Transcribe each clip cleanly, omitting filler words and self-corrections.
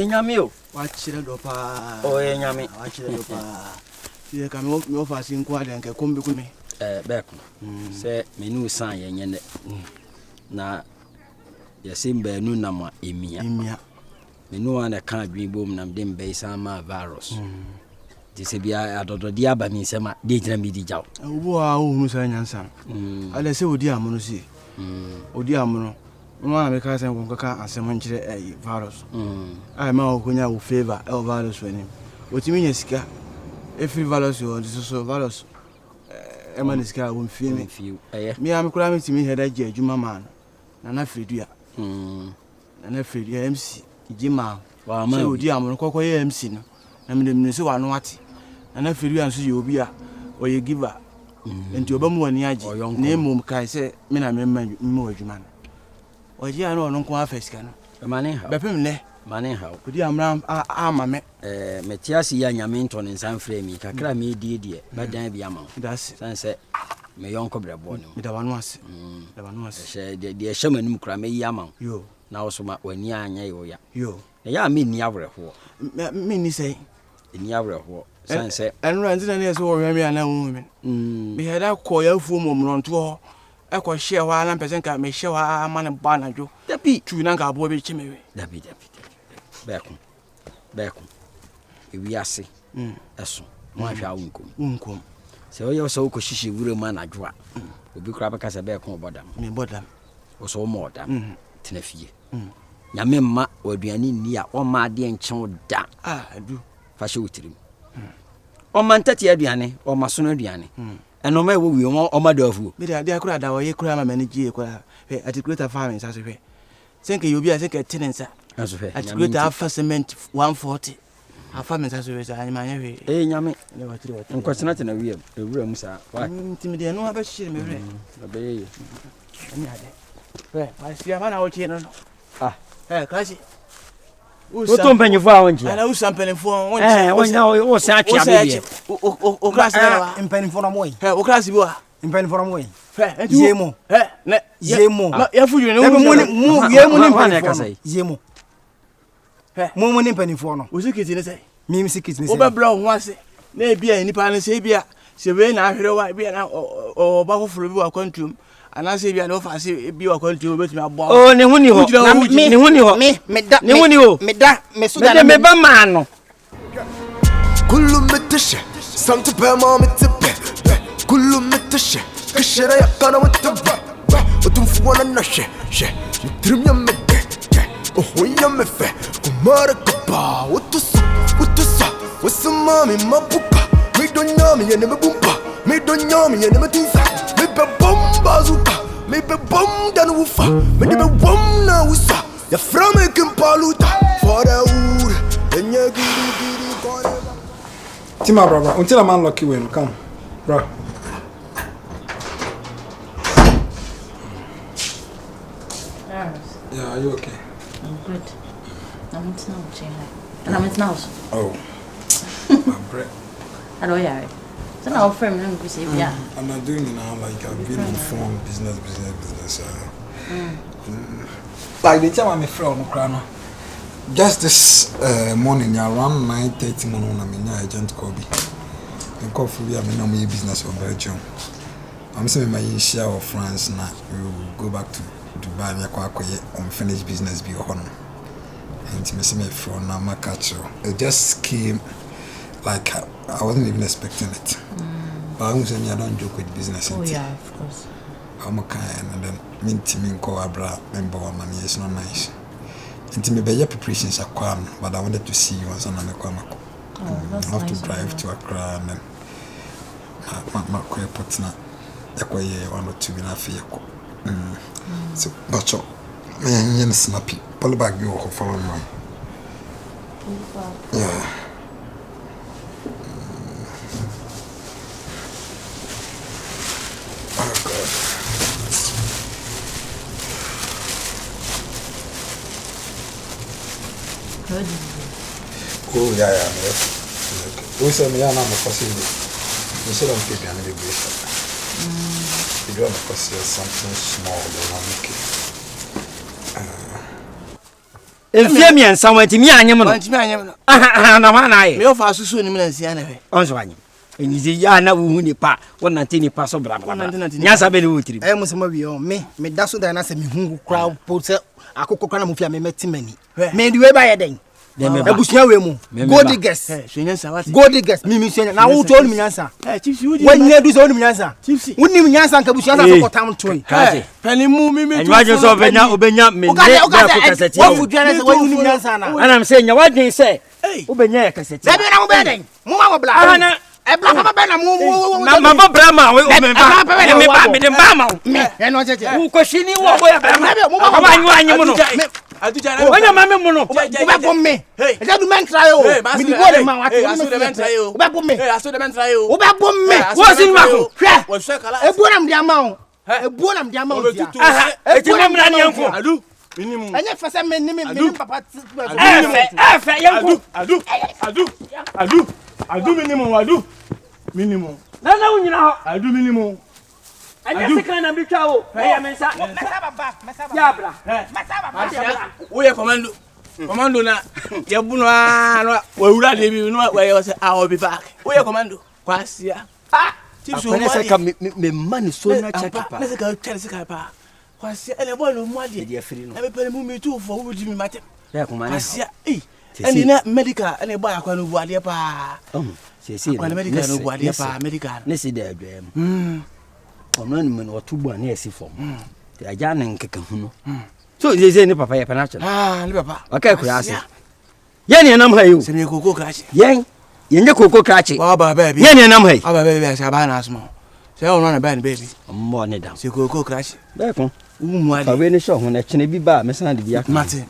nyame o. Wachire do pa. Nyame. Wachire do pa. Ye ka me ofasi nko ade nke kombi kumi. Beko. Se menu san ye nyene. Na yasimba nu na ma emia. Menu ana ka adwin bom na mde mbe san ma virus. Dise bia adodo dia ba mi nsema de gyina mi di jaw. Obo a ohunu sa nyansa. Ale se odi amono si. Odi amono. No ana me ka sen ko ka asem nkire virus. Ai ma okonya wo favor virus wani. Otimi nya sika. Every virus you so virus. Ema ni sika wo mfie me. Me am kura me timi heda gye adwuma man. Na Fredua. Na Fredua MC Ijima. Wa ma odi amono kokko ye MC no. Na me se wa no ate. Na Fredua nso ye obi a oye giver. Enti obamu wani age. Na emum kai se me na me mma adwuma no. Oji ana ono nko afesika no. Mane ha. Bepem ne. Mane ha. Odi amra ama me. Metiasi ya nyame nto ne nsan frɛ mi kakra me die badan bi ama. Das sanse me yonko brɛbɔ ne. Me da wanu ase. Da wanu ase. Hye de hyemanum kra me yi ama. Yo. Na wo so ma wani anya yo ya. Yo. Na ya me ni abrɛho. Me ni sei. Ni abrɛho. Sanse enra ntina ne so wo hwɛ ana wo me. Me heda kɔ ya fu mo mronto ho. Eko hye hwa na pesen ka me hye hwa ama ne ba na dwo. Dabi tu na ka abo be chimewe. Dabi. Beko. Ewi ase. Eso. Mo ahwa wunkom. Se oye so ko hihye wure ma na dwo a. Obi kura beka se beko bodam. Me bodam. O so mo odam. Tena fie. Nyame mma waduani ni a o ma de nchen da. Adu. Fa hye wotirim. O ma ntati aduane, o ma so no aduane. Eno ma wo wi o ma do afu. Me de akura da wo ye kura ma mani gie kura. He articulate farming sa so hwe. Senke yobi a senke tenensa. Aso hwe. Articulate afa cement 140. Afa me sa so hwe sa anyama nya hwe. Nyame. Ne watire. Nkwasena tena wi ewura mu sa. Wa. Timide no aba hye me hwe. Abeye. Ani ade. Hwe, pasia ma na wo chi no. Kasi. Oto mpanyifo a wonji. Ala usampelemfo wonji. Wonya wo sa atwa be. O class na mpanyifo na moyi. O class bi wa. Mpanyifo na moyi. Yemo. Ne Yemo. Ya fuju ne mu yemo ni mpanyifo. Yemo. Mu ni mpanyifo no. O sikiti ne sai. Mi sikiti ne sai. O be blow ho ase. Na e bia nipa ne sai bia. Se we na ahwere wa bia na o ba foforo bi wa kwantum. Anase bia no fa se bi wa kwantum obetumi abo. Ne huni ho. Ne huni ho. Me da. Ne huni ho. Me da. Me so da. Me ba ma no. Kullu metashe. Santu pe ma metipe. Kullu metashe. Kishera yakana wetaba. Otumfu wana na she. Trim ya mede. Oh ya mefe. Kumara kapa. Utusa. Wasamami mapupa. Me don't nyami ya neme bumpa. Me don't nyami ya neme tinsa. Me be bomba zuka. Me be bom dan wufa. Me be bom na wusa. Ya frame kimpaluta. For the wood. Enya giri kore. Tima brother, until I'm unlucky when come. Bro. Yeah, are you okay? I'm good. I'm in now, and I'm in now. Oh. My bread. I don't hear it. So now friend I'm going to say yeah. I'm not doing it now, like I've been informed business. Like the time I'm a friend on just this morning around 9:30 morning I'm in agent Kobe. And call for me I'm in business of Belgium. I'm saying my share of France now we will go back to Dubai on finished business be on. And me see my friend now my catch it just came like I wasn't even expecting it. But I'm saying I don't joke with business. Oh yeah, of course. I'm a kind and then mean teaming call abra member money is not nice. And to me be your preparations are calm, but I wanted to see you once on a kwama. I have to drive to Accra and then my airport na yakwaye 1 or 2 in a fear. So but you snappy. Pull back you follow me. Yeah. Oh God. Good. Oh yeah. Okay. We say me na mo possible. We say don't keep any big. You do have something small, then I'll make it. Enfie mi ensa wanti mi anyem no. Wanti mi anyem no. Na ma na ye. Me ofa susu ni mi na nsia na hwe. Onso anyem. Enizi ya na wo hu ni pa. Won nante ni pa so bra bra. Nyasa be ni wo tiri. Musema wi o me da so da na se me hu kra po se akokko kra na mo fia me metimani. Me di we ba ye den. Ebusuya we mu. Gold guess. Gold guess. Mi suya na wo to onu nyansa. Chiefs you. When you do so onu nyansa. Chiefs. Woni nyansa nka busuya sa so kotam toy. Pani mu mi tu. Enwaje so obenya me ne ba ko kaseti. Wo fu dua na se woni nyansa na. Ana me se nya wadin se. Obenya ya kaseti. Be na mo be den. Mo ma wo bla. Ana e bla ka be na mo ma ba bra ma we me ba me de ba ma. Me e no cheche. Wo ko shini wo boya bra ma. Ba anyu mo no. Onya mame mo no. Oba bom me. E ja du men try o. Mi di go le ma wati. Aso de men try o. Oba bom me. Aso de men try o. Oba bom me. Wo sin ma ko. Hwe. Wo hwe kala. E bu nam dia ma o. E bu nam dia ma o dia. E ti mo mra ni enko. Adu. Minimum. Enye fese me ni papa. Efe yenko. Adu minimum adu. Minimum. Na unyina ho. Adu minimum. Anya sika na bitwa o. Ya mensa. Ya bra. Wo ye commando. Commando na ye bu no no wa wura de bi no wa ye say I will be back. Wo ye commando. Kwasia. Chiefs o se ka me mani so na check pa. Na se ka check se ka pa. Kwasia ele bo no mu ade. De afiri no. Na be pele mu mi tu fo wo di mi mate. Ya ko mani. Kwasia eni na medical ene bo akwa no bu ade pa. Se kwa medical no bu ade pa medical. Ne se da adwam. Ono ni me no tubu na esi fom. Ti aja na nkeka hu no. So ze ni papa ye pa na che. Ni papa. Okay kura ase. Ye ni nam ha yo. Se ni koko krache. Ye nye koko krache. Ba ba baby. Ye ni nam ha. Aba baby se aba na asmo. Se o no na ba ni baby. Mo ne dam. Se koko krache. Be kon. Umu ade. Fa we ni show ho na chene bi ba me san de bi aka. Mate.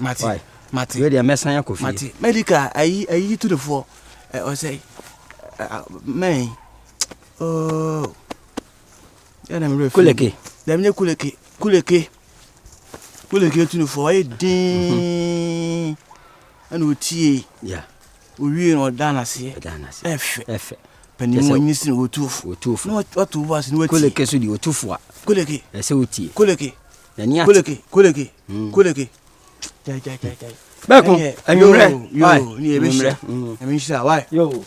We de me san ya kofi. Mate. Medical ayi to the for o say man. Oh. Ya na me refi. Kuleke. Dem nye kuleke to the for e din. Ana otie. Yeah. Owie no dana se. Efe. Pani mo nyisi no otufu. No otu was no otie. Kuleke so di otufu a. Kuleke. E se otie. Kuleke. Na ni ati. Kuleke. Jai. Beko. Anwumre. Yo, ni ebehia. Emi hia why? Yo.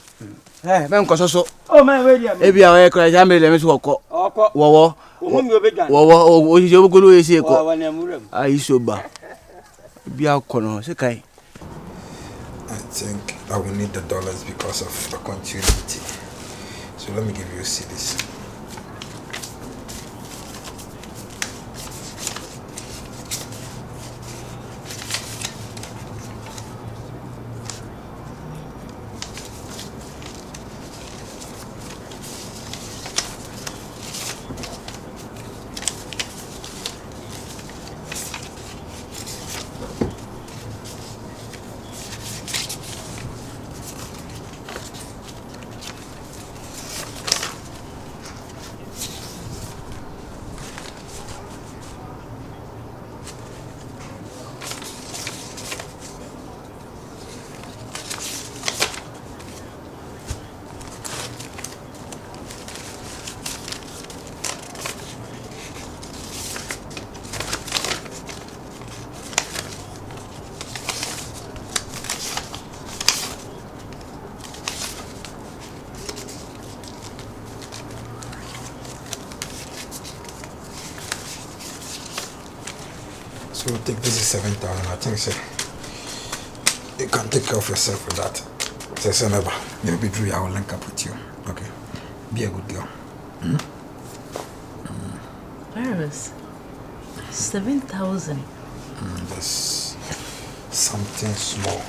Ben kososo. Oh man, we dia. Ebi awe kra ja me le me so okọ. Wowo. Ohun mi obedwan. Wowo ojije obogolo esi ekọ. Wa na murem. Ayi soba. Ebi akọ no se kai. I think I will need the dollars because of the continuity. So let me give you cedis. So take this is 7,000. I think so. You can take care of yourself with that. So never. You'll be through. I will link up with you. Okay. Be a good girl. Iris, 7,000. That's something small.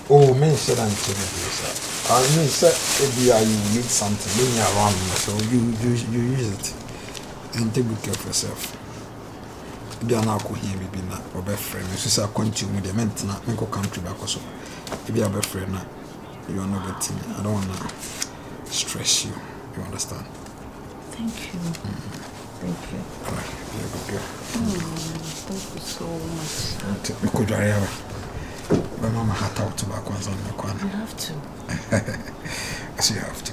Oh, me said I'm telling you, sir. I mean, sir, if you need something, leave me around, so you use it and take good care of yourself. If you are not here, maybe not or best friend. You say I continue with the maintenance, I go country back also. If you are best friend, you are not getting me. I don't want to stress you. You understand? Thank you. Thank you. All right, be a good girl. Thank you so much. Take me good area. My mama had out to back once on the corner. You have to. Yes, you have to.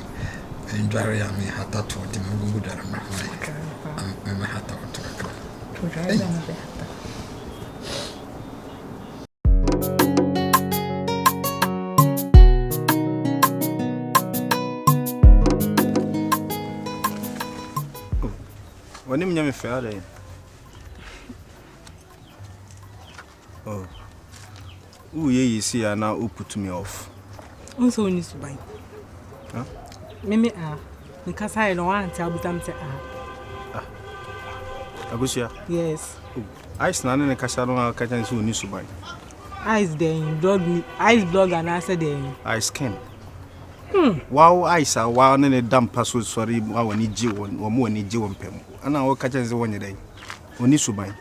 And dry I mean, had that to the good area. I'm hat out to a car. When you me fair. Oh. Who ye see now who put me off? Also when you buy. Huh? Mimi because I don't want to tell them to Agusia? Yes. Ice na ne kasa no aka chan so ni suban. Ice then blog and answer then. Ice can. Wow ice wow ne dam paso sorry wow ni ji won wo mo ni ji won pem. Ana wo ka chan se wonye dai. Oni suban.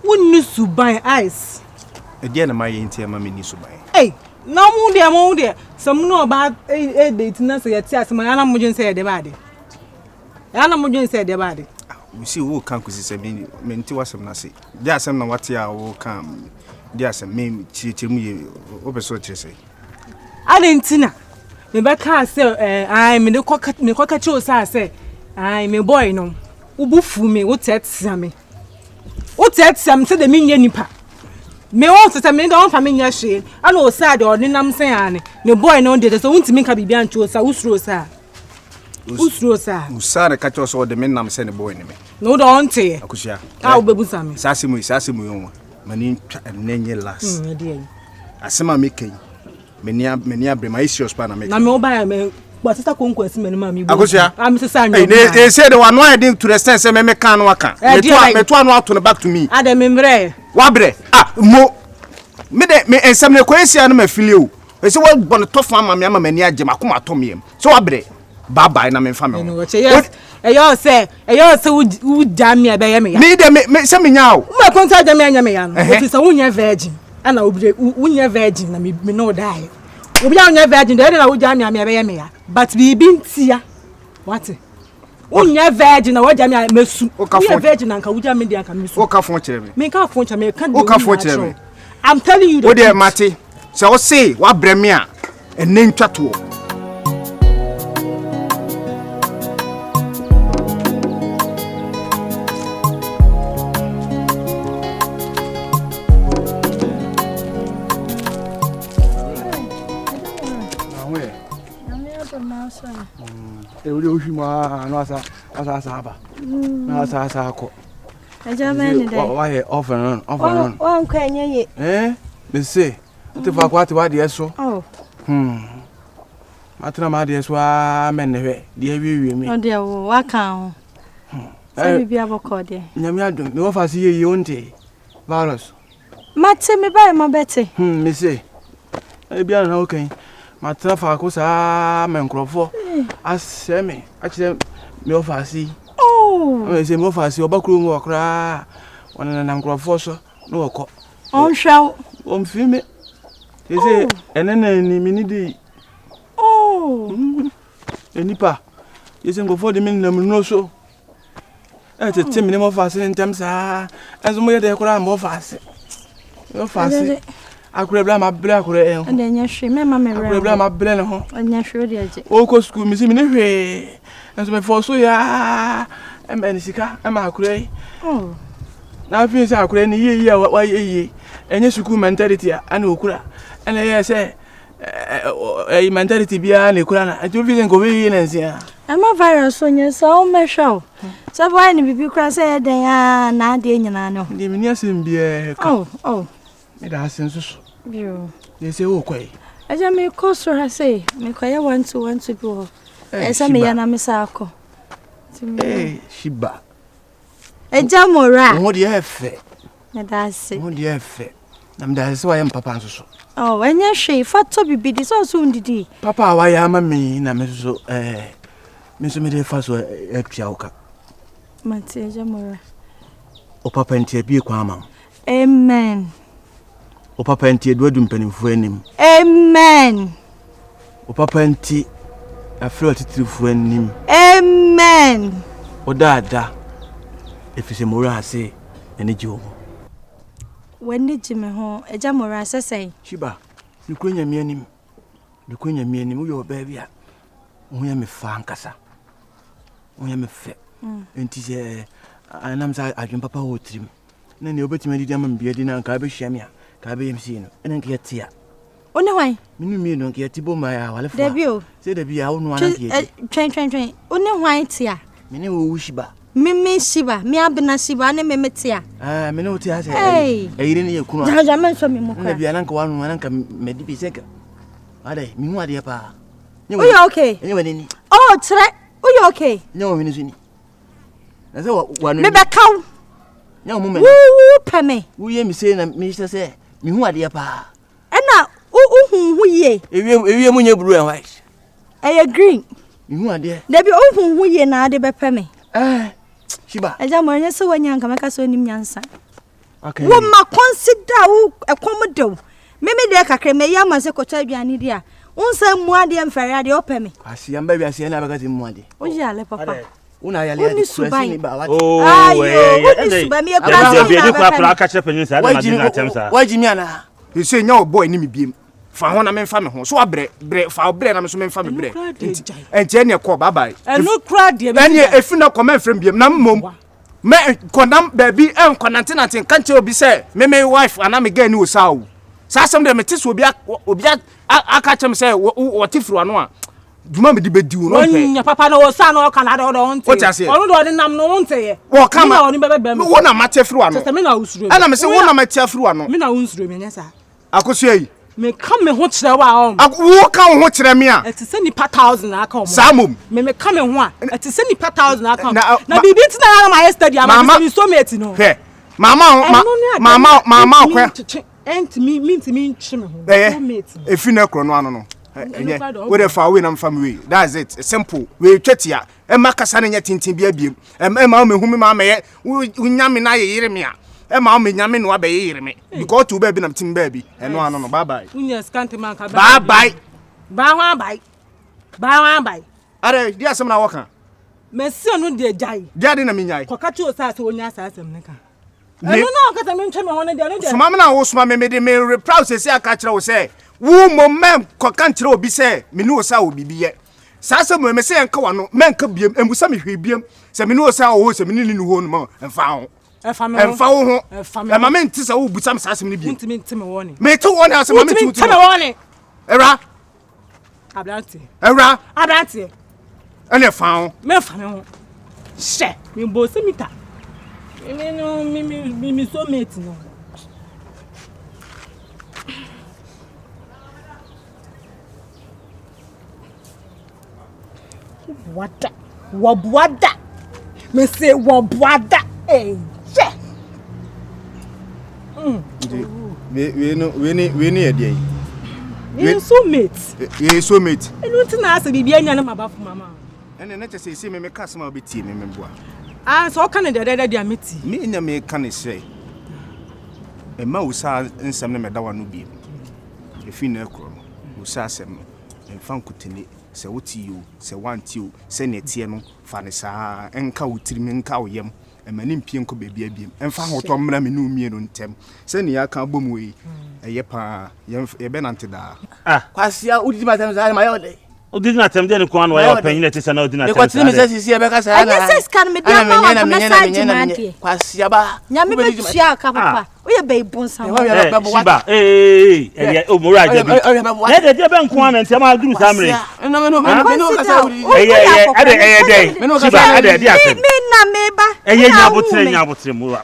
Unni suban ice. E dia na my enti ama me ni suban. Hey, no mo there. Some know about a date na say yet as my ana mo jun say de bad. Ana mo jun say de bad. We see who can kusi se me nti wasem na se. Dia asem na wate a wo kan. Dia asem me chichemu ye obeso chire se. Adentina. Me be ka say I me ko ka chi o say I me boy no. Ubufu me wo tetsia me. Wo tetsia say de me nya nipa. Me won say me don fa me nya hwe. Ana o say de ordinam say ane. Me boy no de so wuntimi ka bibia ncho sa usuro sa. Usuro sa. Usare ka cho so de me nam say ne boy ne me. No don't say. Akusia. Ah obebusa me. Sasimu yo. Mani nenye las. Asema me kai. Menia brema issues pa na me. Na me oba me but sister konkwasi me ma me. Akusia. Am say say no. They say the one why didn't to the sense me kan no aka. Me to anu ato back to me. Ade me mbre. Wa bre. Mo me de me ensem ne kwesi anu ma fili o. E say wa bon to fa ma me ama mani agye makoma to me. So wa bre. Bye bye na me fa me. Yes. Eyo say u jam me be ye me ya. Me de me say me nya o. Me konta jam me nya me ya no. If say unya virgin. Ana obre unya virgin na me no die. Obi unya virgin de na u jam me be ye me ya. But bi ntia. What? Unya virgin na wo jam me mesu. Unya virgin na nka u jam me de nka mesu. O ka fon kire me. Me ka fon kire me kan o ka fon kire me. I'm telling you the o de mate. Say o say wa bre me a enentwa to. Ewuri ohwima no asa aba. Na asa akọ. Aja ben dey. Why off and on. Wan kwa nye ye. Me say. Te fa kwati wa de so. Oh. Matena ma de so a men ne hwe. De awie mi. O de wo wa kan ho. Say bibi aboko de. Nyame adom. Me wo fa se ye onte. Virus. Mate me ba ma bete. Me say. E bia na okan. Matena fa ko sa men krofo. Asem a kire me ofasi. Oh. Me say me ofasi obakuru mu okra. Wona na nkrofo so no woko. On hwa. On filme. They say enena ni minidi. Oh. Enipa. You say go for the men na no so. E tete me mo ofasi ntem sa. Ezo mo ye de kora mo ofasi. Ofasi. Akure bla ma bla akure en ho. Ande nya hwe me ma me bra. Akure bla ma bla ne ho. Anya hwe de aje. O ko school mi si mi ne hwe. Enso me for so ya. Em en sika, em akure. Oh. Na fi se akure ni ye wa ye. Enye school mentality ana okura. Ana ye se mentality bia na ekura na. Ati fi se ngo we na nsia. Ama virus onye so me hwa. So boy ni bibi kra se den ya na ade nyina no. Ndi mi ni asem bia ka. Oh. Me da asen so. Bio. They say o kwai. Aja me ko so ha say me ko ye 1 bi. Esa me ya na me sa akọ. Shiba. Eja mora. Wo de efe. Me da se. Wo de efe. Na me da se wa ye papa nso so. Oh, enya hwe fa to bibi di so so ndidi. Papa wa ya ma me na me so me so me de fa so apia oka. Mate eja mora. O papa ntie bi kwa ama. Amen. O papa ntie do adum panimfu anim. Amen. O papa ntie afro atitirifu anim. Amen. O dada efise mora ase ene ji wo. Wani ji me ho eja mora asesai. Shiba, nikunya mi anim. Nikunya mi anim yo ba bia. Wo ya me fa nkasa. Wo ya me fe. Enti je anam sa adwen papa ho trim. Na ne obetima didi ama mbia di na nka be hwia me a. Ka be yemsi no. Ene nke tia. One hwan? Minu mi no nke tibo ma ya wale fa. Debio. Se debia wo no ana nke. Twen. One hwan tia. Mene wo Shiba. Me Shiba, me abena Shiba ne me metia. Mene wo ti ase. Eyire ne ye kunu. Jaja men so me mo kwa. Na bia nanka wanu nanka medi bi seka. Ade, mi hu ade pa. You okay? Enye wani. Oh, tre. You okay? Nyo mi ni. Na se wanu. Me be kaw. Nyo mu me. Woo peme. Wo ye mi se na mi se mi hu ade pa. Na hu ye. Ewie mu nye blue and white. Green. Mi hu ade. Debi hu ye na ade be peme. Shiba. Eja mo nya se wanya nka meka so nim nyansa. Okay. Wo ma consider wo ekomodo. Me de kakre me ya ma se kocha aduane dia. Unsa mu ade mfere ade opeme. Asi amba bi asi na beka ti mu ade. O ya le papa. Una ya le ade kurasi ni ba wa. Oh eh. Suba mi e kurasi. Bi kwa pra ka chepe nyi sa na madina temsa. Wajimi ana. You say nya boy ni me biem. Fa ho na me fa me ho. So abre fa bre na me so me fa me bre. Enje ne ko bye bye. Enu kra de me. Ene efi na comment frame biem na mom. Me konam baby en konantenanten kan che obi say me wife ana me ga ni o sa wo. Sa asem de me te so obi aka chem say wo tifru ano a. Duma me di bedi wo no pe. Onya papa na o sa na o kana de o onte. Onu do nam no onte ye. Wo kama. Oni bebe me. Wo na matefru ano. Se me na usuro. Ana me say wo na matefru ano. Me na usuro me nya sa. Akoso yi. Me come ho kire wa om. Wo ka ho kire me a. Eti se nipa 1000 aka om. Samum. Me come ho a. Eti se nipa 1000 aka om. Na bibi ti na ma yesterday am me so mate no. He. Mama kwa. Ent me nchi me ho. So mate. Efi na kro no ano no. Enye. We dey far away na family. That's it. Simple. We twetia. E makasa na nya tintin bia biem. E ma me hu me ma me unyame na ye yire me a. E ma me nyame no abe yire me. Because to baby na tim baby. Eno ano no. Bye bye. Unya skant man ka bye bye. Bye bye. Are di asem na woka. Mesi onu de jai. Dia de na me nyai. Koka chi o sa se onya sa asem ne ka. Eno na okata me ntwe me ho ne de no de. Suma me na wo suma me de me proud se aka kire wo se. Wo mo mem koka nkire obi se me ni wo sa obi biye. Sa asem me se enka wano menka biem embusa me hwe biem se me ni wo sa wo se me ni ho no ma emfa ho. Emfa wo ho. E ma me ntisa wo busa me sa asem ni biem. Ntimi ntime wo ni. Me to wo ni asem ma me tu. Ntime wo ni. Era. Abrante. Ene fa ho. Me fa me ho. She, me bo se mita. Me no me so mate no. Wabwada. Me say wabwada. Eh. She. We ni ade. We so mate. We so mate. Enu ntina ase bibia nya na mabafo mama. Ene na tese se me kasama obeti me mboa. So kan de dia meti. Me nya me kan se. E ma usa nsem na meda wano bi. E fi na ekro no. Usa asem no. Emfa nkutene se wotiyo, se wantiyo, se netie no fa ne saa enka wotirimi enka oyem. Emani mpie nko bebia biem. Emfa hoto mmra me no mie no ntem. Se ne ya kan bomu yi. Eye pa ye be nante da. Kwasia udi ma tem za ma yode. Odi na tem de ne kwa no ya opanyin ete se na odi na tem. E kwatini me se sisi e be ka sa na. Anya se scan me dia ma wa message ma de. Kwasia ba. Nya me be tua ka papa. O ye be ibon sa. Shiba. O mora je bi. Ne de dia be nko na ntem a duru samre. No ka sa udi. Ade. Shiba ade dia asem. Me na me ba. Nya botre mora.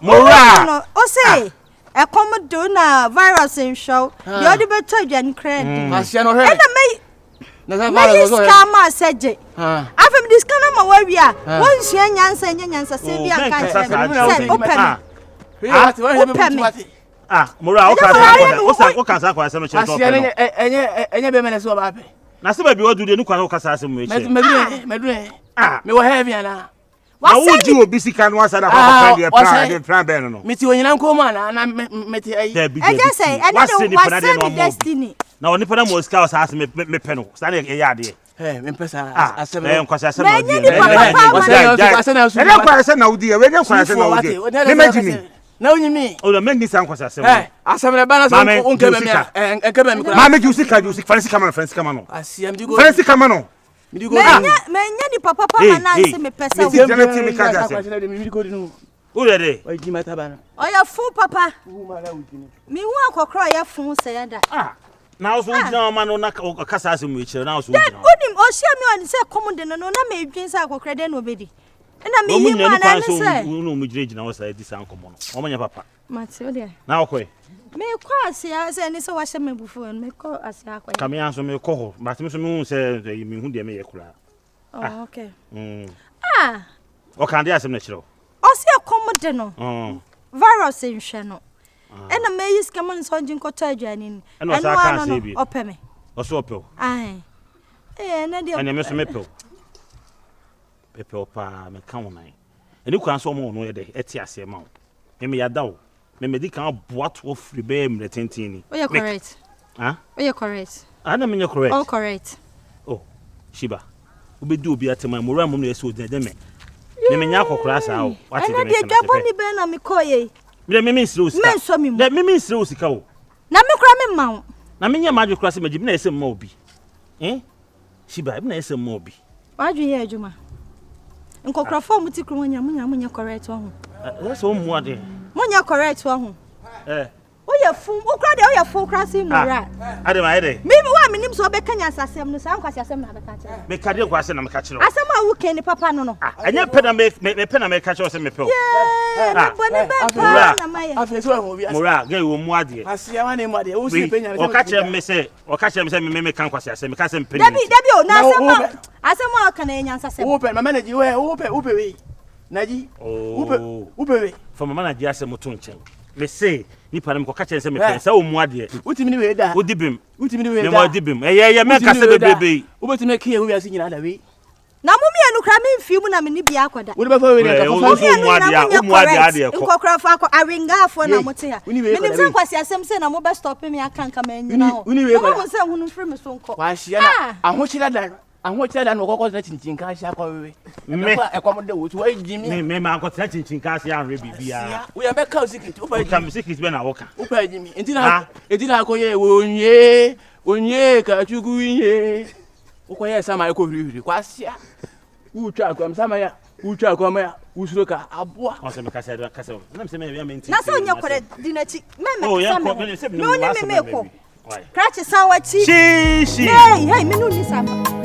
O say e come do na virus in show. The other better than credit. Kwasia no he. And me na za virus go. Scam seje. Afem this kana ma wawia. Won hia nyansa se bia kan se. Open. Mora o ka sa kwa se no che to open. Enye be mene so ba pe. Na se ba bi odu de nu kwa o ka sa se mu eche. Medure. Me wo heavy ana. Na wuji obi sika no asa da kwa plan ben no. Meti onyina nko ma na meti ayi. I just say I destiny. Na oni pana mo sika asa me pe no. Sa na e ya de. Me pesa asem. Nkwasa asem na odi. Kwasa na odi. We kwasa na odi. Me majimi. Na onyimi. O na menni san kwasa asem. Asem na bana san ko onke be me. Enke be me kura. Ma me jusika Francis kama no. Asiam digo. Francis kama no. Menya ni papa na se me pesa wo. Me kaja se. O de de. O ji mata bana. Oya fu papa. Mi hu akokro ya fu se ya da. Na so wudina ma no na kasa asem we kire na so wudina. Onim o hia me on se come de no na me edwin se akokro de no obedi. na me yi ma na say no mu gire gina wo say di san komo no o manya papa Matilda na okwe me kwa asia say ni say wa hye me bufu me ko asia akwa kame anso me ko ho but me so me hu say me hu de me ye kura oh okay o kan de Asem na kire o se akomode no virus nhwe no ena me yi skama nso nji nkoto adwani ni eno ano no opeme o so opel ai na de ene me so me pel pepe pa me kan wonan eni kwan so mo no ye de eti Asem ma me yada wo me di kan boato free be me tentini oh you correct oh you correct ana me correct oh correct oh shiba obedu obi atema mo ram no yeso de me me nya kokora sa o what is the na de dwaboni be na me koye me nsire osika me so me me nsire osika o na me kura me ma na me nya majo kura se maji na Asem ma obi shiba na Asem ma obi waju ye adwuma nkokra form ti kru munya correct ho that's all mo ade munya correct ho oya fun okra de oya fun kra si mura ade ma ade me wa menim so be kanya Asem no sa nkwasi Asem na be ka kire me ka de kwase na me ka kire Asem a wo ken ni papa no anya pe na me pe na me ka kire se me pe na bone be pa na maye afeso ho bi mura ga wo mu ade asia wa ne mu ade wo si penya o ka kire me se me kan kwase Asem me ka se pe Dabi o na Asem a kan enya Asem wo pe mama na ji wo pe we naji wo pe we for mama na ji Asem to nchen me say ni pa na me ko ka kire se me pe se wo mu ade utimi ni we da udibim utimi ni we da me mo dibim ye me ka se bebebe ubetimi kiye wo ya si nyina da we na mumia no kra me mfi mu na me ni bia akoda wo ba fa we ka fa mu ade ko nkokra fa ko aringa afo na mote ya me nim se kwasi Asem se na mo be stop me akanka ma nyina ho mo se hunu mfiri me so nko wa hia na ahokyira da no kokko na chinchin ka hia kwa we me ekwa de wo tu wa jimi me ma ko chinchin ka hia anre bibia we ya be ka secret o pa jimi secret be na wo ka o pa jimi entina ko ye onye ka chugu ye uko ye sama eko hiri kwa sia utwa kwa msama ya utwa kwa ma usuro ka aboa o se me ka se na me se me ya menti na so nya kore dinachi me sama me ko krachi sanwa chi shi hey me no ni sama